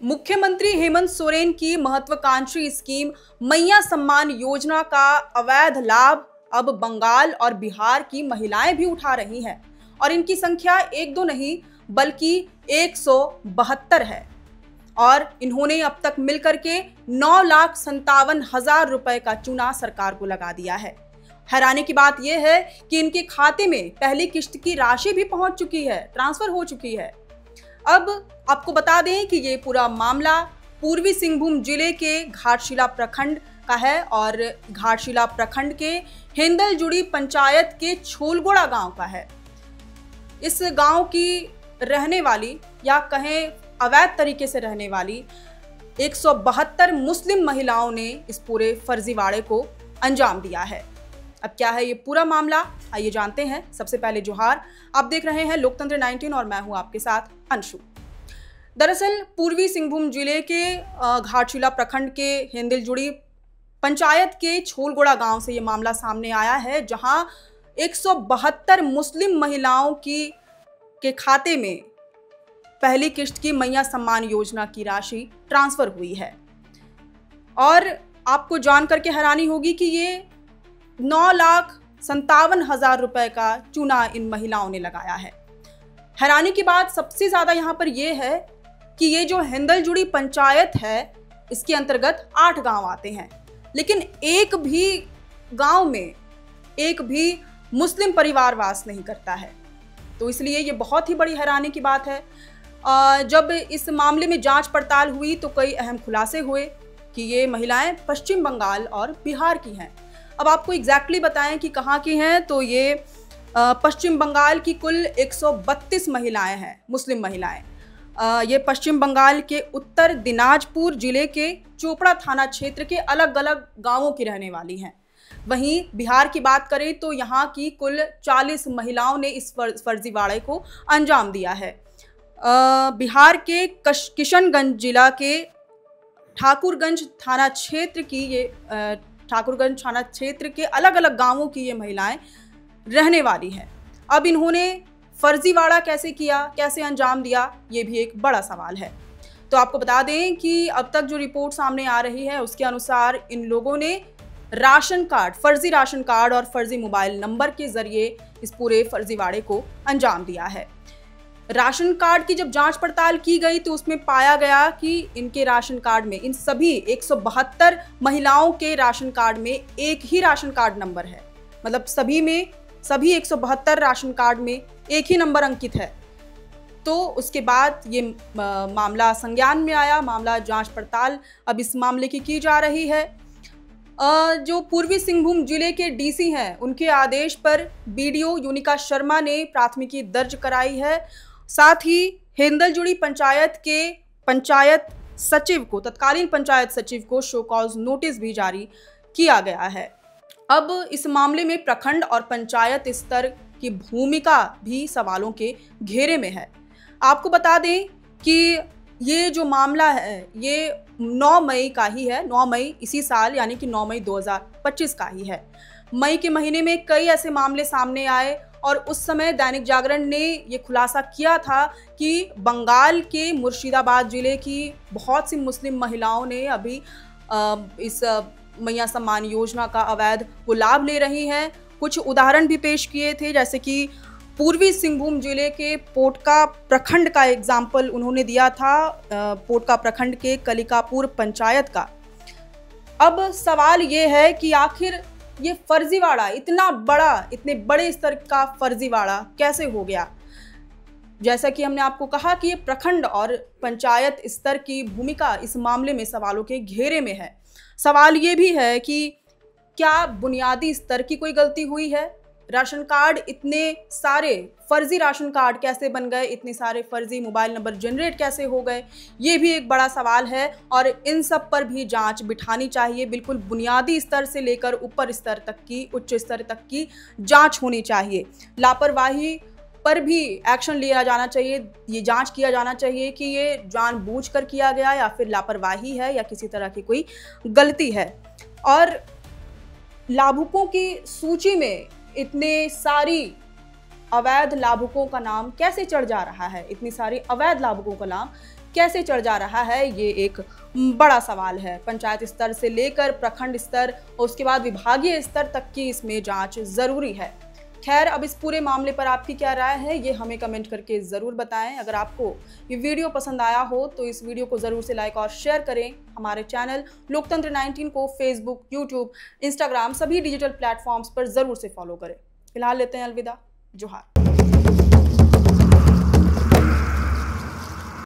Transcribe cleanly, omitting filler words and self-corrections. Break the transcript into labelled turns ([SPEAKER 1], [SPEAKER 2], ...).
[SPEAKER 1] मुख्यमंत्री हेमंत सोरेन की महत्वाकांक्षी स्कीम मैया सम्मान योजना का अवैध लाभ अब बंगाल और बिहार की महिलाएं भी उठा रही हैं और इनकी संख्या एक दो नहीं बल्कि 172 है और इन्होंने अब तक मिलकर के 9,57,000 रुपए का चूना सरकार को लगा दिया है। हैरानी की बात यह है कि इनके खाते में पहली किश्त की राशि भी पहुंच चुकी है, ट्रांसफर हो चुकी है। अब आपको बता दें कि ये पूरा मामला पूर्वी सिंहभूम जिले के घाटशिला प्रखंड का है और घाटशिला प्रखंड के हेंदलजुड़ी पंचायत के छोलगोड़ा गांव का है। इस गांव की रहने वाली या कहें अवैध तरीके से रहने वाली 172 मुस्लिम महिलाओं ने इस पूरे फर्जीवाड़े को अंजाम दिया है। अब क्या है ये पूरा मामला, आइए जानते हैं। सबसे पहले जोहार, आप देख रहे हैं लोकतंत्र 19 और मैं हूं आपके साथ अंशु। दरअसल पूर्वी सिंहभूम जिले के घाटशिला प्रखंड के हेंदलजुड़ी पंचायत के छोलगोड़ा गांव से ये मामला सामने आया है, जहां 172 मुस्लिम महिलाओं के खाते में पहली किश्त की मैया सम्मान योजना की राशि ट्रांसफर हुई है। और आपको जान करके हैरानी होगी कि ये 9,57,000 रुपए का चूना इन महिलाओं ने लगाया है। हैरानी की बात सबसे ज्यादा यहाँ पर यह है कि ये जो हेंदलजुड़ी पंचायत है इसके अंतर्गत 8 गांव आते हैं, लेकिन एक भी गांव में एक भी मुस्लिम परिवार वास नहीं करता है। तो इसलिए ये बहुत ही बड़ी हैरानी की बात है। जब इस मामले में जांच पड़ताल हुई तो कई अहम खुलासे हुए कि ये महिलाएं पश्चिम बंगाल और बिहार की हैं। अब आपको एग्जैक्टली बताएं कि कहाँ की हैं, तो ये पश्चिम बंगाल की कुल 132 महिलाएं हैं, मुस्लिम महिलाएं। ये पश्चिम बंगाल के उत्तर दिनाजपुर जिले के चोपड़ा थाना क्षेत्र के अलग अलग गांवों की रहने वाली हैं। वहीं बिहार की बात करें तो यहाँ की कुल 40 महिलाओं ने इस फर्जीवाड़े को अंजाम दिया है। बिहार के किशनगंज जिला के ठाकुरगंज थाना क्षेत्र की ये ठाकुरगंज थाना क्षेत्र के अलग अलग गांवों की ये महिलाएं रहने वाली हैं। अब इन्होंने फर्जीवाड़ा कैसे किया, कैसे अंजाम दिया, ये भी एक बड़ा सवाल है। तो आपको बता दें कि अब तक जो रिपोर्ट सामने आ रही है उसके अनुसार इन लोगों ने राशन कार्ड, फर्जी राशन कार्ड और फर्जी मोबाइल नंबर के जरिए इस पूरे फर्जीवाड़े को अंजाम दिया है। राशन कार्ड की जब जांच पड़ताल की गई तो उसमें पाया गया कि इनके राशन कार्ड में, इन सभी 172 महिलाओं के राशन कार्ड में एक ही राशन कार्ड नंबर है। मतलब सभी 172 राशन कार्ड में एक ही नंबर अंकित है। तो उसके बाद ये मामला संज्ञान में आया, मामला जांच पड़ताल अब इस मामले की जा रही है। जो पूर्वी सिंहभूम जिले के डीसी हैं उनके आदेश पर बीडीओ यूनिका शर्मा ने प्राथमिकी दर्ज कराई है। साथ ही हेंदलजुड़ी पंचायत के पंचायत सचिव को, तत्कालीन पंचायत सचिव को शो कॉज नोटिस भी जारी किया गया है। अब इस मामले में प्रखंड और पंचायत स्तर की भूमिका भी सवालों के घेरे में है। आपको बता दें कि ये जो मामला है ये 9 मई का ही है, 9 मई इसी साल यानी कि 9 मई 2025 का ही है। मई के महीने में कई ऐसे मामले सामने आए और उस समय दैनिक जागरण ने ये खुलासा किया था कि बंगाल के मुर्शिदाबाद जिले की बहुत सी मुस्लिम महिलाओं ने अभी इस मैया सम्मान योजना का अवैध लाभ ले रही हैं। कुछ उदाहरण भी पेश किए थे, जैसे कि पूर्वी सिंहभूम जिले के पोटका प्रखंड का एग्जाम्पल उन्होंने दिया था, पोटका प्रखंड के कलिकापुर पंचायत का। अब सवाल ये है कि आखिर ये फर्जीवाड़ा इतने बड़े स्तर का फर्जीवाड़ा कैसे हो गया। जैसा कि हमने आपको कहा कि ये प्रखंड और पंचायत स्तर की भूमिका इस मामले में सवालों के घेरे में है। सवाल ये भी है कि क्या बुनियादी स्तर की कोई गलती हुई है? राशन कार्ड, इतने सारे फर्जी राशन कार्ड कैसे बन गए, इतने सारे फर्जी मोबाइल नंबर जनरेट कैसे हो गए, ये भी एक बड़ा सवाल है। और इन सब पर भी जांच बिठानी चाहिए। बिल्कुल बुनियादी स्तर से लेकर ऊपर स्तर तक की, उच्च स्तर तक की जांच होनी चाहिए। लापरवाही पर भी एक्शन लिया जाना चाहिए। ये जांच किया जाना चाहिए कि ये जानबूझकर किया गया या फिर लापरवाही है या किसी तरह की कोई गलती है। और लाभुकों की सूची में इतने सारी अवैध लाभुकों का नाम कैसे चढ़ जा रहा है, इतनी सारी अवैध लाभुकों का नाम कैसे चढ़ जा रहा है, ये एक बड़ा सवाल है। पंचायत स्तर से लेकर प्रखंड स्तर और उसके बाद विभागीय स्तर तक की इसमें जांच जरूरी है। खैर, अब इस पूरे मामले पर आपकी क्या राय है, ये हमें कमेंट करके ज़रूर बताएं। अगर आपको ये वीडियो पसंद आया हो तो इस वीडियो को ज़रूर से लाइक और शेयर करें। हमारे चैनल लोकतंत्र 19 को फेसबुक, यूट्यूब, इंस्टाग्राम सभी डिजिटल प्लेटफॉर्म्स पर ज़रूर से फॉलो करें। फिलहाल लेते हैं अलविदा। जोहार।